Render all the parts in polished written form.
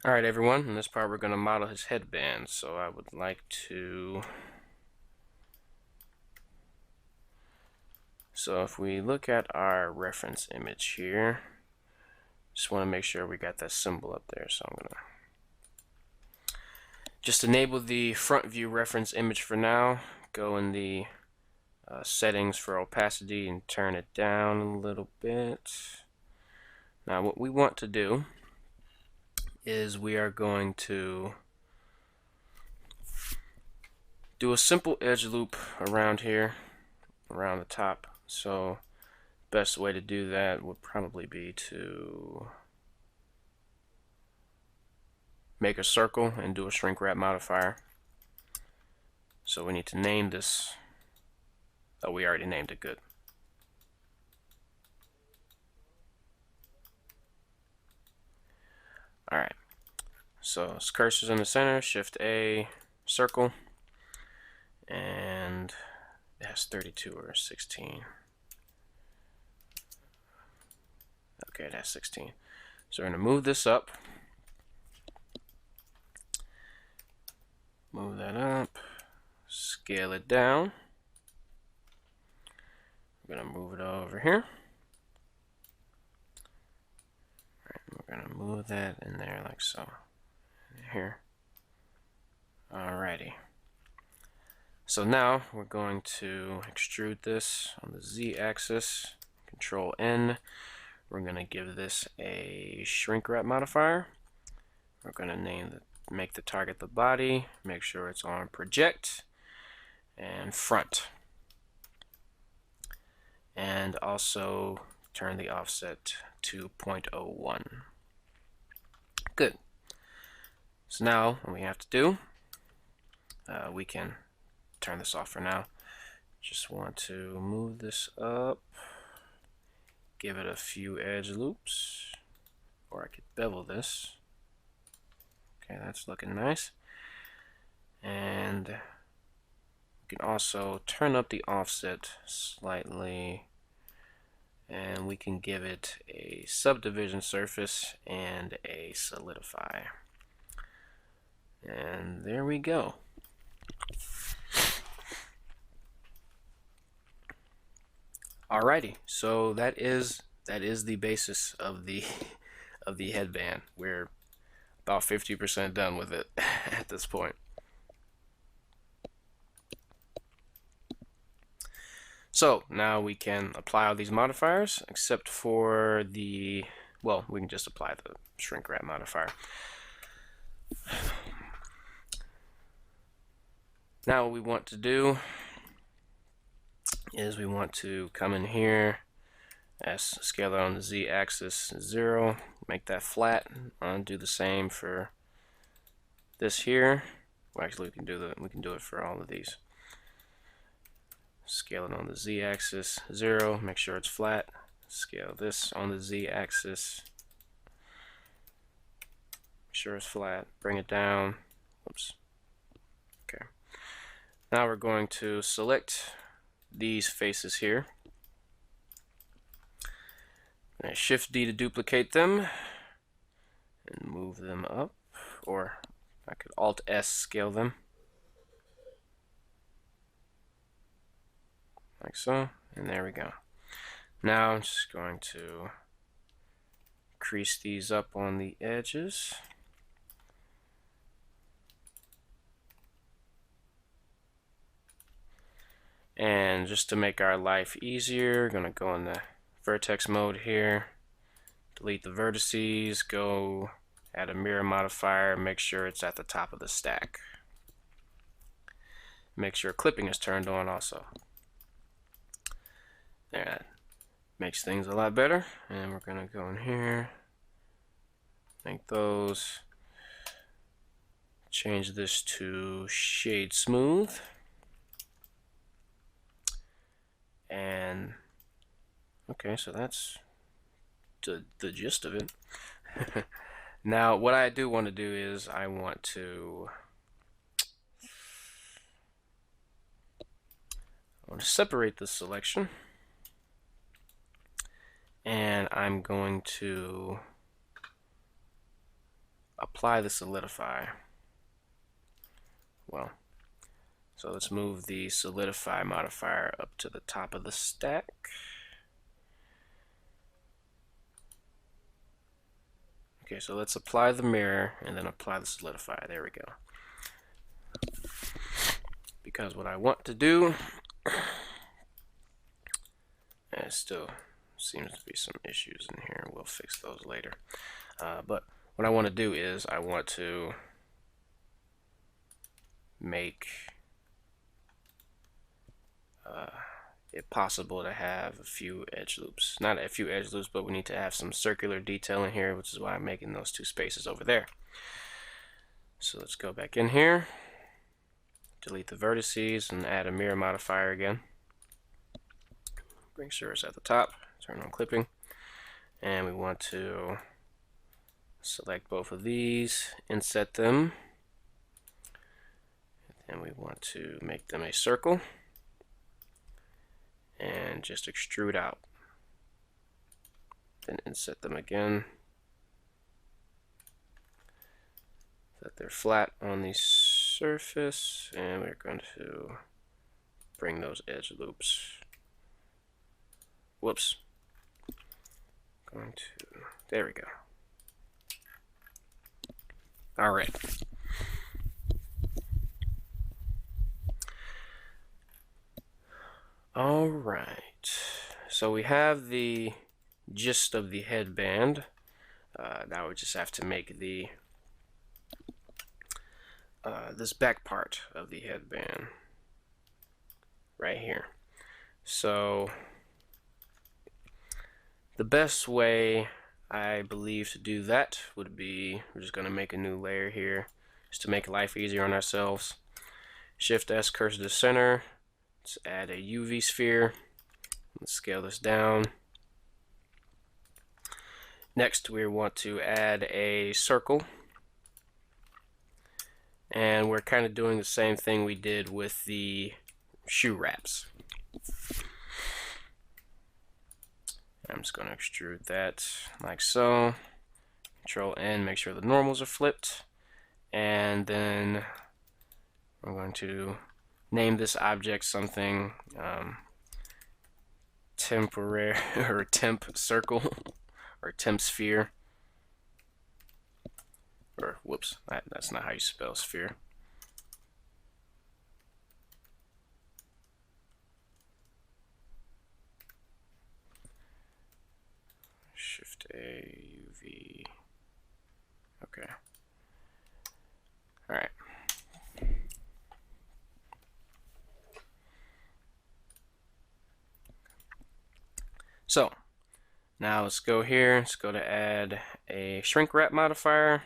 Alright everyone, in this part we're going to model his headband. So I would like to... So if we look at our reference image here, just want to make sure we got that symbol up there. So I'm going to just enable the front view reference image for now. Go in the settings for opacity and turn it down a little bit. Now what we want to do is we are going to do a simple edge loop around here, around the top. So best way to do that would probably be to make a circle and do a shrink wrap modifier. So we need to name this. Oh, we already named it. Good. Alright, so his cursor's in the center, Shift A, circle, and it has 32 or 16. Okay, it has 16. So we're going to move this up, move that up, scale it down. We're going to move it over here. We're going to move that in there like so. Here. Alrighty. So now we're going to extrude this on the Z-axis. Control N. We're going to give this a shrink wrap modifier. We're going to make the target the body. Make sure it's on project and front. And also turn the offset to 0.01. Good. So now what we have to do, we can turn this off for now. Just want to move this up, give it a few edge loops, or I could bevel this. Okay, that's looking nice. And we can also turn up the offset slightly, and we can give it a subdivision surface and a solidify. And there we go. Alrighty, so that is the basis of the headband. We're about 50% done with it at this point. So now we can apply all these modifiers, except for the, well, we can just apply the shrink wrap modifier. Now what we want to do is we want to come in here, as scale it on the Z-axis 0, make that flat, and do the same for this here. Well, actually, we can do it for all of these. Scale it on the Z-axis 0, make sure it's flat. Scale this on the Z-axis, make sure it's flat. Bring it down. Oops. Okay. Now we're going to select these faces here. Shift D to duplicate them and move them up, or I could Alt S scale them like so, and there we go. Now I'm just going to crease these up on the edges. And just to make our life easier, I'm going to go in the vertex mode here, delete the vertices, go add a mirror modifier, make sure it's at the top of the stack. Make sure clipping is turned on also. There, that makes things a lot better. And we're going to go in here, make those, change this to shade smooth. And okay, so that's the gist of it. Now what I do want to do is I want to separate this selection, and I'm going to apply the solidify, well, so let's move the solidify modifier up to the top of the stack. Okay, so let's apply the mirror and then apply the solidify. There we go. Because what I want to do, and it still seems to be some issues in here. We'll fix those later. But what I want to do is I want to make it possible to have a few edge loops. Not a few edge loops, but we need to have some circular detail in here, which is why I'm making those two spaces over there. So let's go back in here, delete the vertices, and add a mirror modifier again. Make sure it's at the top, turn on clipping, and we want to select both of these, inset them, and we want to make them a circle and just extrude out. Then inset them again so that they're flat on the surface, and we're going to bring those edge loops. Whoops. There we go. All right. All right. So we have the gist of the headband. Now we just have to make the this back part of the headband right here. So the best way I believe to do that would be, we're just going to make a new layer here just to make life easier on ourselves. Shift S, cursor to center. Let's add a UV sphere. Let's scale this down. Next, we want to add a circle. And we're kind of doing the same thing we did with the shoe wraps. I'm just going to extrude that like so. Control N, make sure the normals are flipped. And then I'm going to name this object something temporary or temp circle or temp sphere. Or whoops, that's not how you spell sphere. Shift A, UV. Okay. All right. So now let's go here. Let's go to add a shrink wrap modifier,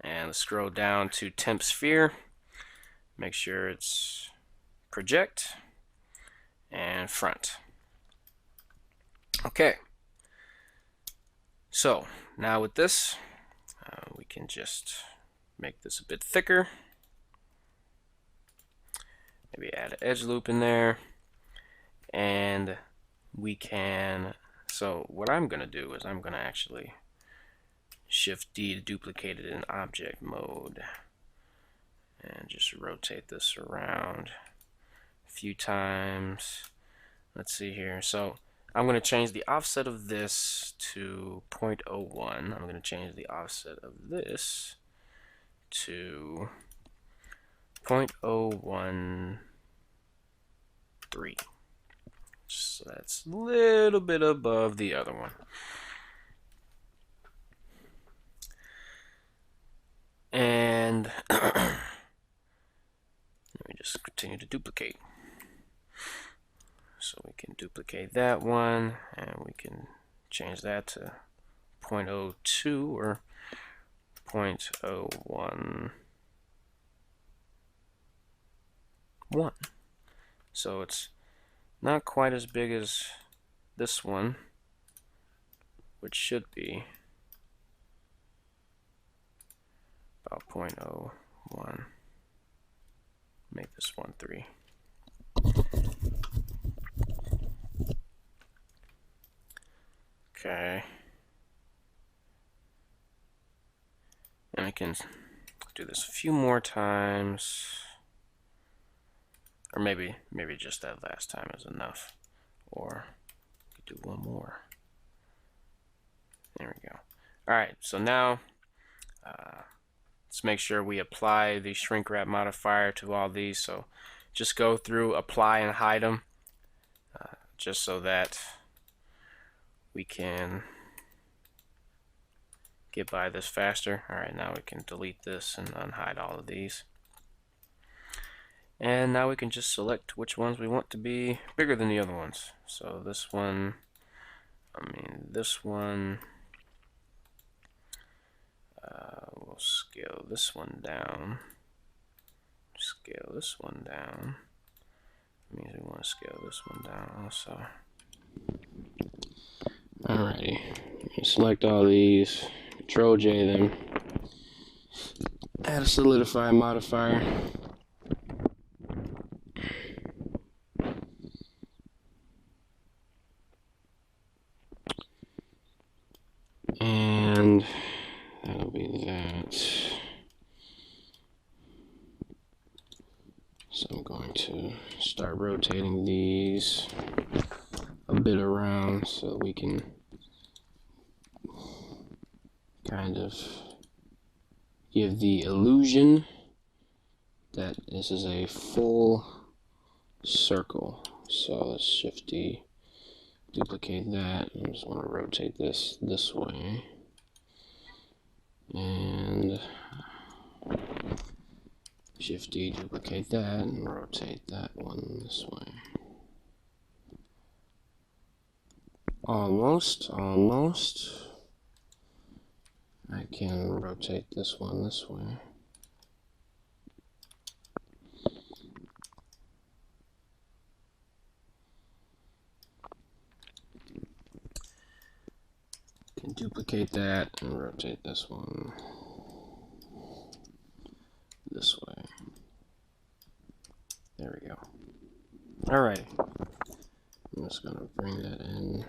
and let's scroll down to temp sphere. Make sure it's project and front. Okay. So now with this, we can just make this a bit thicker. Maybe add an edge loop in there, and we can, so what I'm going to do is I'm going to actually Shift D to duplicate it in object mode and just rotate this around a few times. Let's see here. So I'm going to change the offset of this to 0.01. I'm going to change the offset of this to 0.013. So that's a little bit above the other one. And let me just continue to duplicate. So we can duplicate that one, and we can change that to 0.02 or 0.011. So it's not quite as big as this one, which should be about 0.01. Make this 1.3. Okay. And I can do this a few more times, or maybe just that last time is enough, or do one more. There we go. All right, so now let's make sure we apply the shrink wrap modifier to all these. So just go through, apply, and hide them, just so that we can get by this faster. All right, now we can delete this and unhide all of these. And now we can just select which ones we want to be bigger than the other ones. So this one, this one, we'll scale this one down. Scale this one down. That means we want to scale this one down also. Alrighty, you select all these, Control J them, add a solidify modifier. And that'll be that. So I'm going to start rotating these a bit around so we can kind of give the illusion that this is a full circle. So let's Shift D, duplicate that. I just want to rotate this way, and Shift D, duplicate that, and rotate that one this way. Almost. I can rotate this one this way. Can duplicate that and rotate this one this way. There we go. Alright. I'm just gonna bring that in.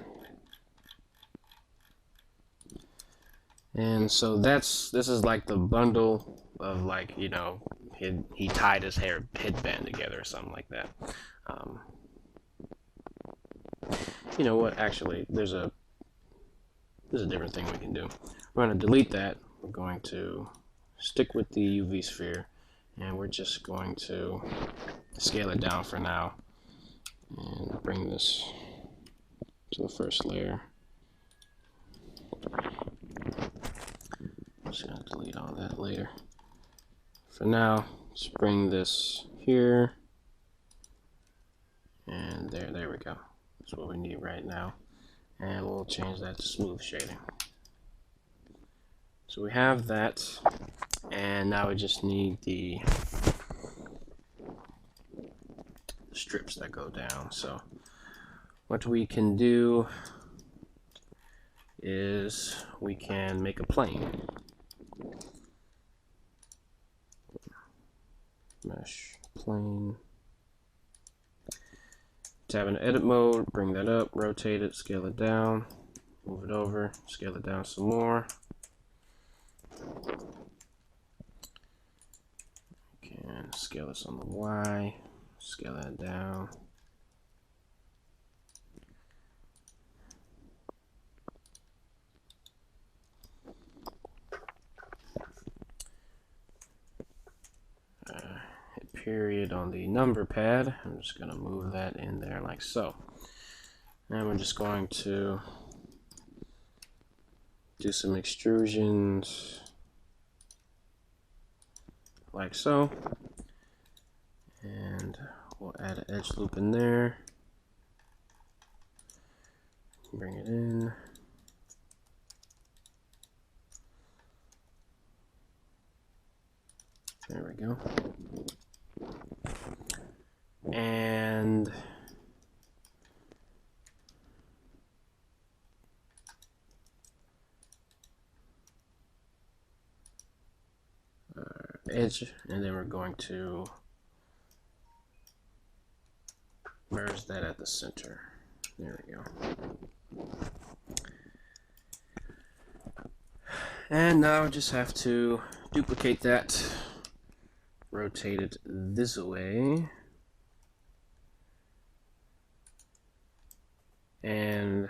And so this is like the bundle of, like, you know, he tied his headband together or something like that. You know what? Actually, there's a different thing we can do. We're going to delete that. We're going to stick with the UV sphere, and we're just going to scale it down for now and bring this to the first layer. I'm just going to delete all that later. For now, let's bring this here, and there we go. That's what we need right now. And we'll change that to smooth shading. So we have that, and now we just need the strips that go down. So what we can do is we can make a plane. Mesh plane. Tab in edit mode, bring that up, rotate it, scale it down, move it over, scale it down some more. Can scale this on the Y, scale that down. Hit period on the number pad. I'm just going to move that in there like so. And we're just going to do some extrusions like so. And we'll add an edge loop in there. Bring it in. There we go. And edge, and then we're going to merge that at the center. There we go. And now I just have to duplicate that, rotate it this way, and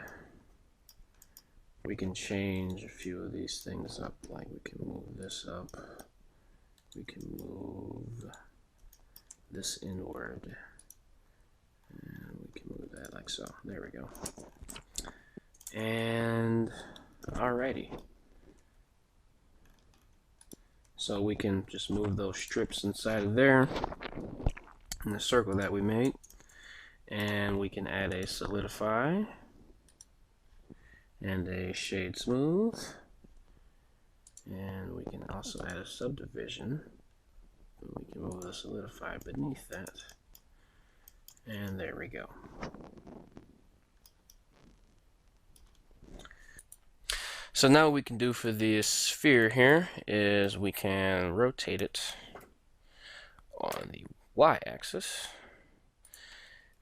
we can change a few of these things up, like we can move this up, we can move this inward, and we can move that like so. There we go. And alrighty. So we can just move those strips inside of there in the circle that we made. And we can add a solidify and a shade smooth. And we can also add a subdivision. And we can move the solidify beneath that. And there we go. So now what we can do for this sphere here is we can rotate it on the y-axis,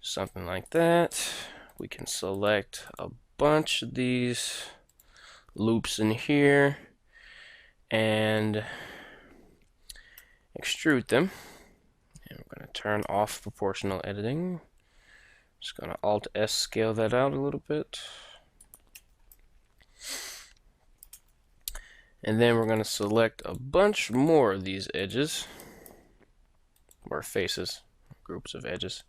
something like that. We can select a bunch of these loops in here and extrude them. And we're going to turn off proportional editing. Just going to Alt-S scale that out a little bit. And then we're going to select a bunch more of these edges, or faces, groups of edges.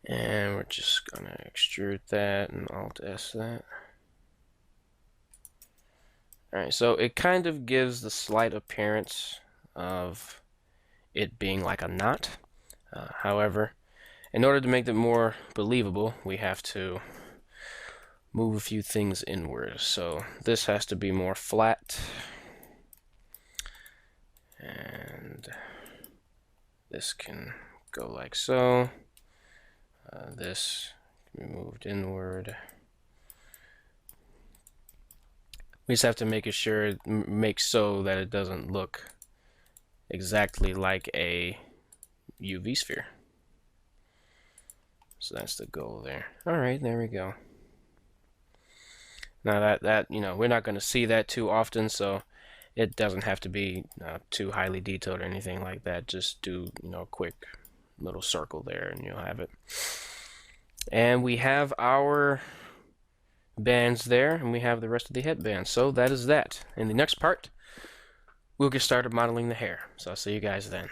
And we're just going to extrude that and Alt-S that. Alright, so it kind of gives the slight appearance of it being like a knot. However, in order to make it more believable, we have to move a few things inward. So this has to be more flat. And this can go like so. This can be moved inward. We just have to make it sure it makes so that it doesn't look exactly like a UV sphere. So that's the goal there. All right, there we go. Now that you know, we're not going to see that too often, so it doesn't have to be too highly detailed or anything like that. Just do, you know, a quick little circle there and you'll have it. And we have our bands there, and we have the rest of the headband. So that is that. In the next part, we'll get started modeling the hair. So I'll see you guys then.